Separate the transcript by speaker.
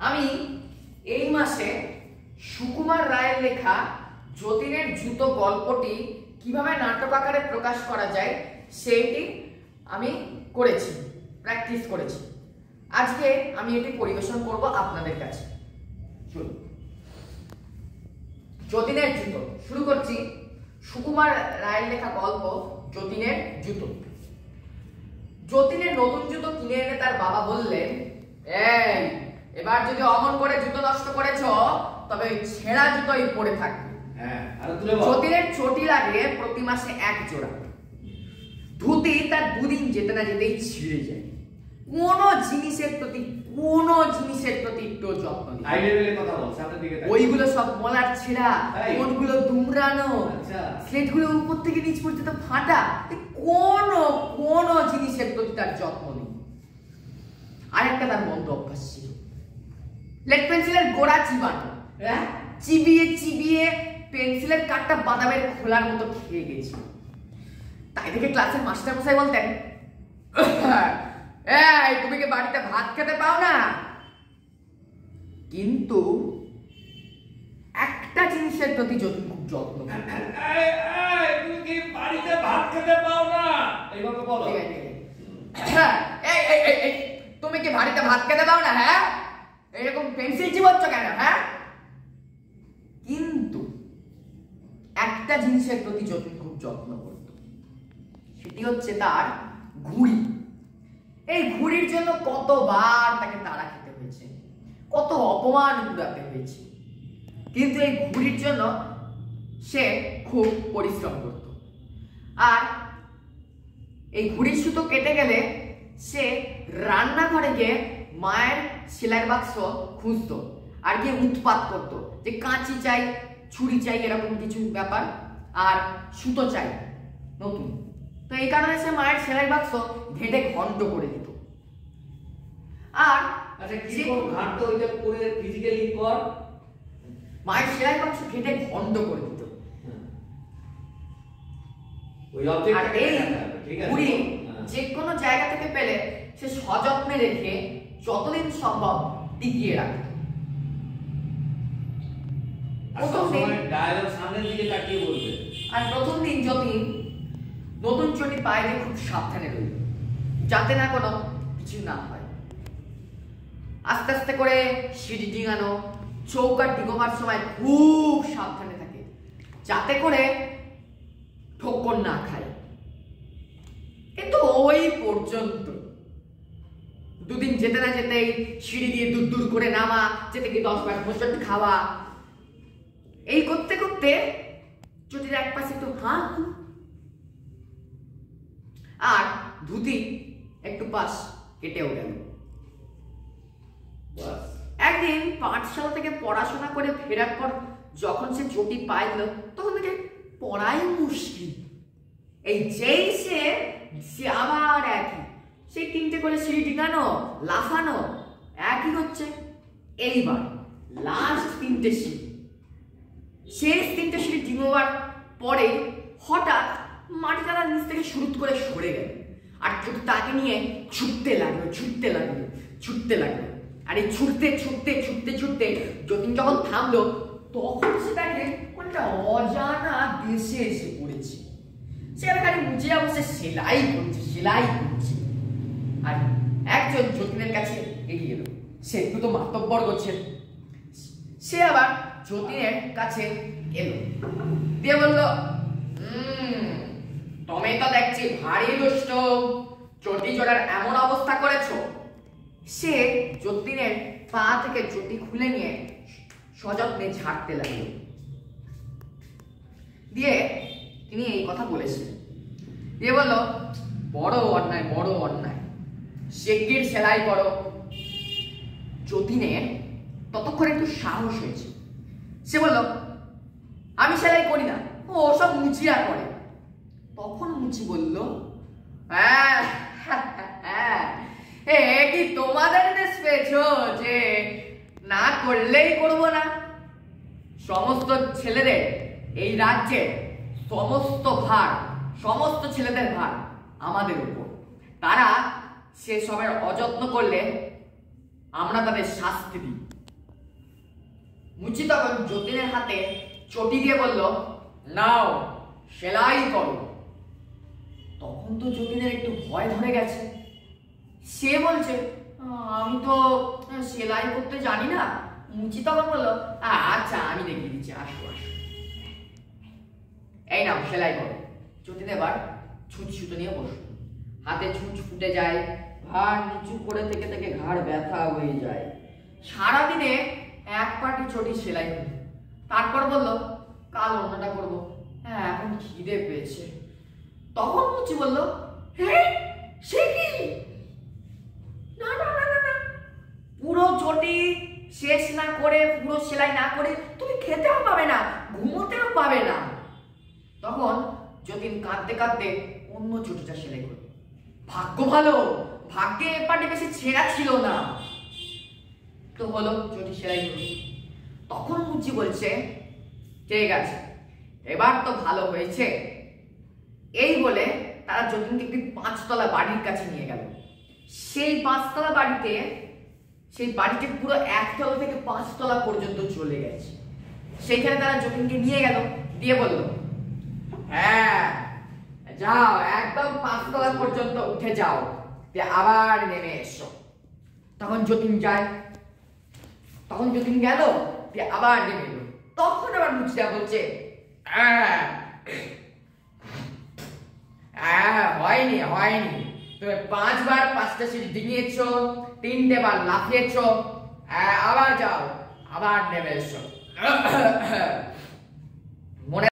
Speaker 1: আমি এই মাসে সুকুমার রায়ের লেখা যতীনের জুতো গল্পটি কিভাবে নাটক আকারে প্রকাশ করা যায় সেইটি আমি করেছি, প্র্যাকটিস করেছি। আজকে আমি এটি পরিবেশন করব আপনাদের কাছে। যতীনের জুতো শুরু করছি। সুকুমার রায়ের লেখা গল্প যতীনের জুতো। যতীনের নতুন জুতো কিনে এনে তার বাবা বললেন, এই এবার যদি অমন করে জুতো নষ্ট করেছ তবে ছেঁড়া জুতোই পরে থাকবে। যতীনের চটি লাগে প্রতি মাসে এক জোড়া। ধুতি তার দুদিন যেতে না যেতেই ছিঁড়ে যায়। কোনো জিনিসের প্রতি একটু যত্ন দিই। ওইগুলো সব মলার ছেঁড়া, কোনগুলো দুমড়ানো, স্লেটগুলো উপর থেকে নিচ পর্যন্ত ফাটা, কোনো জিনিসের প্রতি তার যত্ন নেই। আরেকটা তার মন্দ অভ্যাস ছিল, লেড পেন্সিলের গোড়া চিবানো। চিবিয়ে পেন্সিলের কাঠটা বাদামের খোলার মতো খেয়ে গেছিল। তাই দেখে ক্লাসের মাস্টার মশাই বলতেন, এই তুমি কি বাড়িতে ভাত খেতে পাও না? কিন্তু একটা জিনিসের প্রতি যতীন খুব যত্ন।
Speaker 2: তুমি কি বাড়িতে ভাত খেতে পাও না? এইভাবে বলো।
Speaker 1: তুমি কি বাড়িতে ভাত খেতে পাও না? হ্যাঁ, এরকম পেন্সিল চিবাচ্ছ কেন? হ্যাঁ, কিন্তু একটা জিনিসের প্রতি যতীন খুব যত্ন করত, সেটি হচ্ছে তার ঘুড়ি। এই ঘুড়ির জন্য কতবার তাকে তাড়া খেতে হয়েছে, কত অপমান কুড়াতে হয়েছে, কিন্তু এই ঘুড়ির জন্য সে খুব পরিশ্রম করত। আর এই ঘুড়ির সুতো কেটে গেলে সে রান্নাঘরে গিয়ে মায়ের সেলাইয়ের বাক্স খুঁজত আর গিয়ে উৎপাত করত যে কাঁচি চাই, ছুরি চাই, এরকম কিছু ব্যাপার, আর সুতো চাই নতুন। তো এই কারণে সে মায়ের সেলাই বাক্স ঘেটে ঘন্ট করে দিত। আর মায়ের সেলাই বাক্স ঘেটে ঘন্ট করে দিত। আর এই ঘুড়ি যে কোনো জায়গা থেকে পেলে সে সযত্নে রেখে যতদিন সম্ভব টিকিয়ে রাখত। আর প্রথম দিন যতীন নতুন চটি পায়ে দিয়ে খুব সাবধানে রইল, যাতে না কোনো কিছু না হয়। আস্তে আস্তে করে সিঁড়ি ডিঙানো, চৌকার ডিঙোবার সময় খুব সাবধানে থাকে, যাতে করে ঠোক্কর না খায়। কিন্তু ওই পর্যন্ত দুদিন যেতে না যেতেই সিঁড়ি দিয়ে দূর দূর করে নামা, যেতে গিয়ে 10 বার মোচড় খাওয়া, এই করতে করতে চটির এক পাশে একটু আর ধুতি একটু পাশ কেটেও গেল। একদিন পাঠশালা থেকে পড়াশোনা করে ফেরার পর যখন সে চটি পাইল, তখন থেকে পড়াই মুশকিল। এই যেই সে আবার একই, সেই 3টে করে সিঁড়ি ডিঙানো, লাফানো, একই হচ্ছে। এইবার লাস্ট 3টে সিঁড়ি, শেষ 3টে সিঁড়ি ডিঙোবার পরে হঠাৎ মাটিটা তার নিচ থেকে শুরু করে সরে গেল, আর তাকে নিয়ে ছুটতে লাগলো। আর এই ছুটতে যতীন যখন থামলো, তখন সে তাকে একটা অজানা দেশে এসে পড়েছে। সে খালি মুচে বসে সেলাই করছে। আর একজন যতীনের কাছে এগিয়ে এলো, সে একটু তো মাতব্বর করছে। সে আবার যতীনের কাছে এলো, দিয়ে বলল, তুমি তো দেখছি ভারী দুষ্ট, চটি জোড়ার এমন অবস্থা করেছো। সে যতীনের পা থেকে চটি খুলে নিয়ে সযত্নে ঝাড়তে লাগলো। দিয়ে তিনি এই কথা বলেছিলেন, দিয়ে বলল, বড় অন্যায়, শিগগির সেলাই করো। যতীনের ততক্ষণ একটু সাহস হয়েছে। সে বলল, আমি সেলাই করি না, ও সব মুচিয়া করে। তখন মুচি বলল, কি তোমাদের দেশ পেয়েছো যে না করলেই করবো না? সমস্ত ছেলেদের, এই রাজ্যের সমস্ত ছেলেদের ভার আমাদের উপর। তারা সে সবের অযত্ন করলে আমরা তাদের শাস্তি দিই। মুচি তখন যতীনের হাতে চটি দিয়ে বলল, নাও সেলাই করো। তখন তো যতীনের একটু ভয় ধরে গেছে। সে বলছে, আমি তো সেলাই করতে জানি না। মুচি তখন বলল, আচ্ছা আমি দেখিয়ে দিচ্ছি, আসো আসো, এই নাও সেলাই করো। যতীন এবার ছুঁচ সুতো নিয়ে বসল। হাতে ছুঁচ ফুটে যায়, ঘাড় নিচু করে থেকে থেকে ঘাড় ব্যথা হয়ে যায়। সারাদিনে এক পাটি চটি সেলাই হলো। তারপর বলল, কাল অন্যটা করবো, এখন খিদে পেয়েছে। তখন মুচি বলল, সে কি, না না না না, পুরো চটি শেষ না করে, পুরো সেলাই না করে তুমি খেতেও পাবে না, ঘুমোতেও পাবে না। তখন যতীন কাঁদতে কাঁদতে অন্য চটিটা সেলাই করল। ভাগ্য ভালো, ভাগ্যে এ পাটি বেশি ছেঁড়া ছিল না। তো হলো, চটি সেলাই হলো। তখন মুচি বলছে, ঠিক আছে, এবার তো ভালো হয়েছে। এই বলে তারা যতীনকে একটি 5 তলা বাড়ির কাছে নিয়ে গেল। সেই 5 তলা বাড়িতে, সেই বাড়িতে পুরো 1 তলা থেকে 5 তলা পর্যন্ত চলে গেছে। সেইখানে তারা যতীনকে নিয়ে গেল, দিয়ে বলল, যাও একদম 5 তলা পর্যন্ত উঠে যাও, আবার নেমে এসো। তখন যতীন যায়, তখন যতীন গেল, আবার নেমে এলো। তখন আবার মুচিটা বলছে, হয়নি হয়নি, তুমি 5 বার 5টা সিঁড়ি ডিঙিয়েছ, 3টে বার লাফিয়েছ, আবার যাও, আবার নেমে এসো।